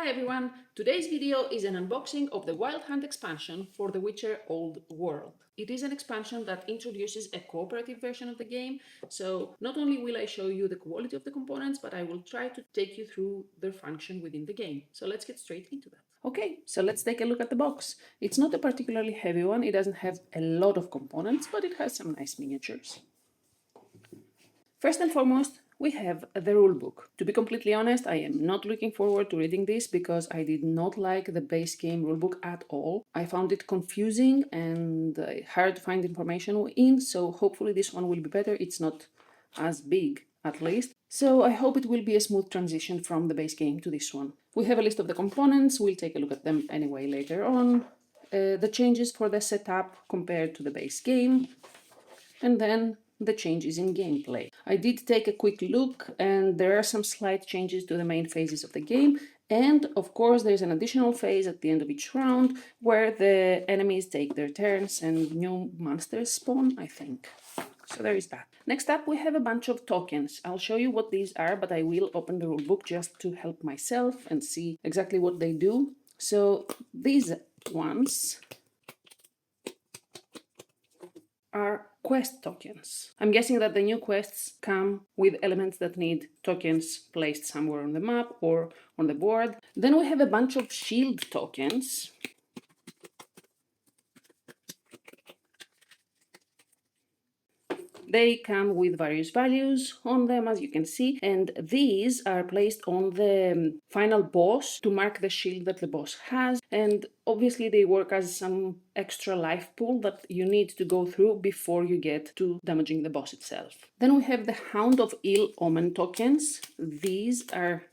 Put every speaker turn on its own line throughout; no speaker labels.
Hi everyone! Today's video is an unboxing of the Wild Hunt expansion for The Witcher Old World. It is an expansion that introduces a cooperative version of the game, so not only will I show you the quality of the components, but I will try to take you through their function within the game. So let's get straight into that. Okay, so let's take a look at the box. It's not a particularly heavy one, it doesn't have a lot of components, but it has some nice miniatures. First and foremost, we have the rulebook. To be completely honest, I am not looking forward to reading this because I did not like the base game rulebook at all. I found it confusing and hard to find information in, so hopefully this one will be better. It's not as big, at least. So I hope it will be a smooth transition from the base game to this one. We have a list of the components. We'll take a look at them anyway later on. The changes for the setup compared to the base game. And then the changes in gameplay. I did take a quick look and there are some slight changes to the main phases of the game, and of course there's an additional phase at the end of each round where the enemies take their turns and new monsters spawn, I think. So there is that. Next up we have a bunch of tokens. I'll show you what these are, but I will open the rulebook just to help myself and see exactly what they do. So these ones are quest tokens. I'm guessing that the new quests come with elements that need tokens placed somewhere on the map or on the board. Then we have a bunch of shield tokens. They come with various values on them, as you can see, and these are placed on the final boss to mark the shield that the boss has, and obviously they work as some extra life pool that you need to go through before you get to damaging the boss itself. Then we have the Hound of Ill Omen tokens. These are,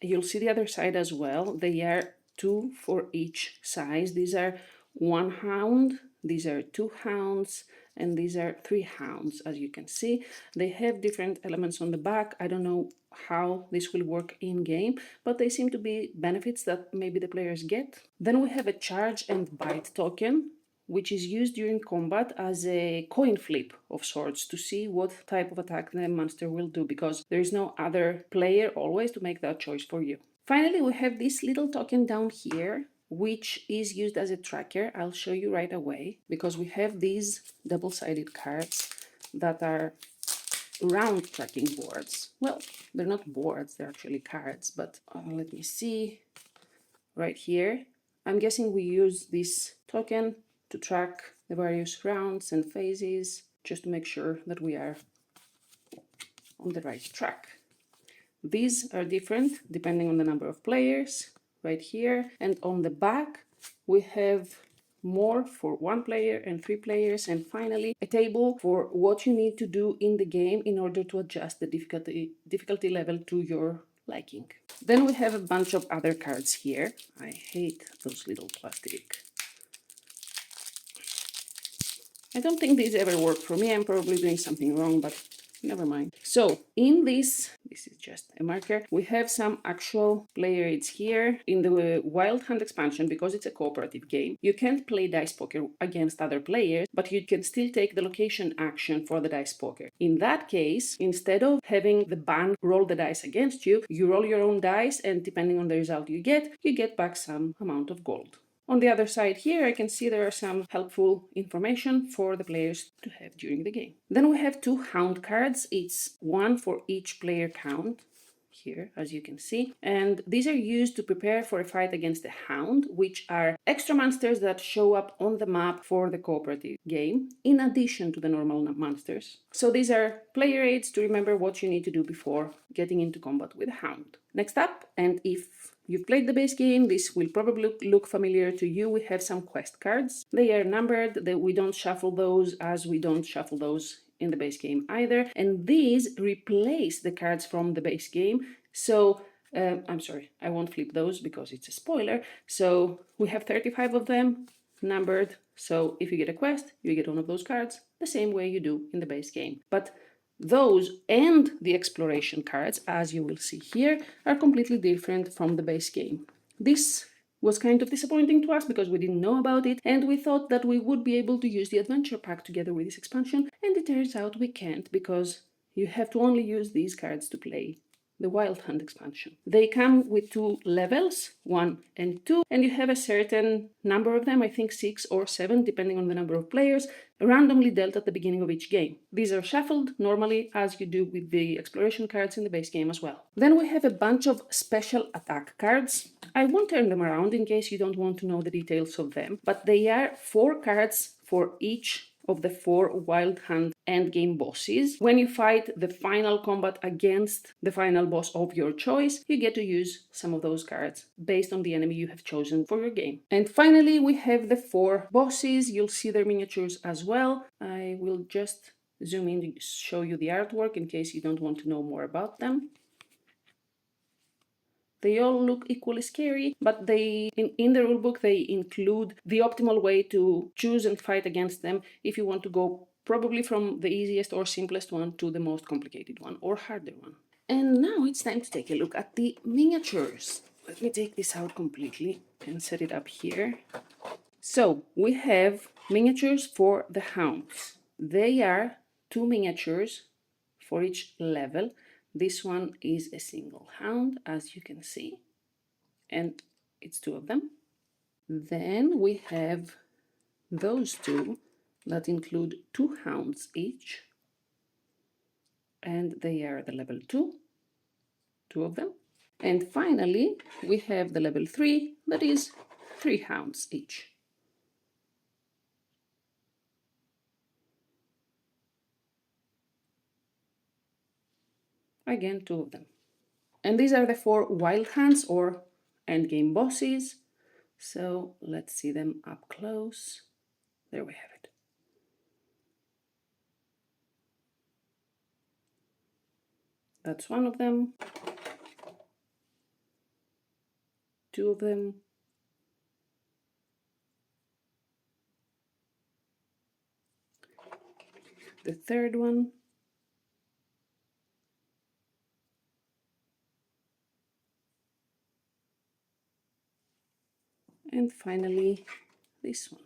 you'll see the other side as well, they are 2 for each size. These are 1 hound, these are 2 hounds, and these are 3 hounds. As you can see, they have different elements on the back. I don't know how this will work in game, but they seem to be benefits that maybe the players get. Then we have a charge and bite token, which is used during combat as a coin flip of sorts to see what type of attack the monster will do, because there is no other player always to make that choice for you. Finally, we have this little token down here, which is used as a tracker. I'll show you right away, because we have these double-sided cards that are round tracking boards. Well, they're not boards, they're actually cards, but let me see. Right here, I'm guessing we use this token to track the various rounds and phases, just to make sure that we are on the right track. These are different depending on the number of players. Right here, and on the back we have more for 1 player and 3 players, and finally a table for what you need to do in the game in order to adjust the difficulty level to your liking. Then we have a bunch of other cards here. I hate those little plastic. I don't think these ever work for me. I'm probably doing something wrong, but never mind. So in this is just a marker, we have some actual player aids here. In the Wild Hunt expansion, because it's a cooperative game, you can't play dice poker against other players, but you can still take the location action for the dice poker. In that case, instead of having the band roll the dice against you, you roll your own dice, and depending on the result you get back some amount of gold. On the other side here, I can see there are some helpful information for the players to have during the game. Then we have 2 Hound cards. It's 1 for each player count, here, as you can see. And these are used to prepare for a fight against the Hound, which are extra monsters that show up on the map for the cooperative game, in addition to the normal monsters. So these are player aids to remember what you need to do before getting into combat with a Hound. Next up, and if you've played the base game, this will probably look familiar to you. We have some quest cards. They are numbered, we don't shuffle those, as we don't shuffle those in the base game either. And these replace the cards from the base game. So, I'm sorry, I won't flip those because it's a spoiler. So we have 35 of them, numbered. So if you get a quest, you get one of those cards, the same way you do in the base game. But those and the exploration cards, as you will see here, are completely different from the base game. This was kind of disappointing to us because we didn't know about it, and we thought that we would be able to use the adventure pack together with this expansion, and it turns out we can't, because you have to only use these cards to play the Wild Hunt expansion. They come with 2 levels, 1 and 2, and you have a certain number of them, I think 6 or 7, depending on the number of players, randomly dealt at the beginning of each game. These are shuffled normally, as you do with the exploration cards in the base game as well. Then we have a bunch of special attack cards. I won't turn them around in case you don't want to know the details of them, but they are 4 cards for each of the 4 Wild Hunt endgame bosses. When you fight the final combat against the final boss of your choice, you get to use some of those cards based on the enemy you have chosen for your game. And finally, we have the 4 bosses. You'll see their miniatures as well. I will just zoom in to show you the artwork in case you don't want to know more about them. They all look equally scary, but in the rulebook they include the optimal way to choose and fight against them if you want to go probably from the easiest or simplest one to the most complicated one or harder one. And now it's time to take a look at the miniatures. Let me take this out completely and set it up here. So we have miniatures for the hounds. They are 2 miniatures for each level. This one is a single hound, as you can see, and it's 2 of them. Then we have those 2 that include 2 hounds each, and they are the level 2, 2 of them. And finally, we have the level 3, that is 3 hounds each. Again, 2 of them. And these are the 4 Wild Hunts or endgame bosses. So let's see them up close. There we have it. That's 1 of them. 2 of them. The 3rd one. And finally, this one.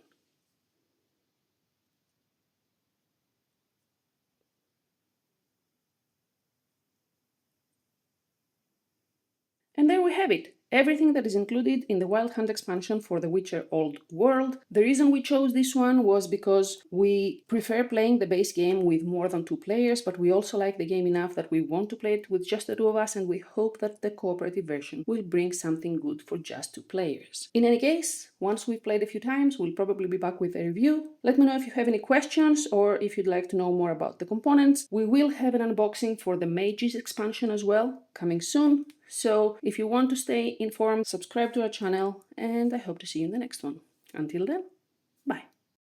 And there we have it. Everything that is included in the Wild Hunt expansion for The Witcher Old World. The reason we chose this one was because we prefer playing the base game with more than 2 players, but we also like the game enough that we want to play it with just the 2 of us, and we hope that the cooperative version will bring something good for just 2 players. In any case, once we've played a few times, we'll probably be back with a review. Let me know if you have any questions or if you'd like to know more about the components. We will have an unboxing for the Mages expansion as well, coming soon. So if you want to stay informed, subscribe to our channel, and I hope to see you in the next one. Until then.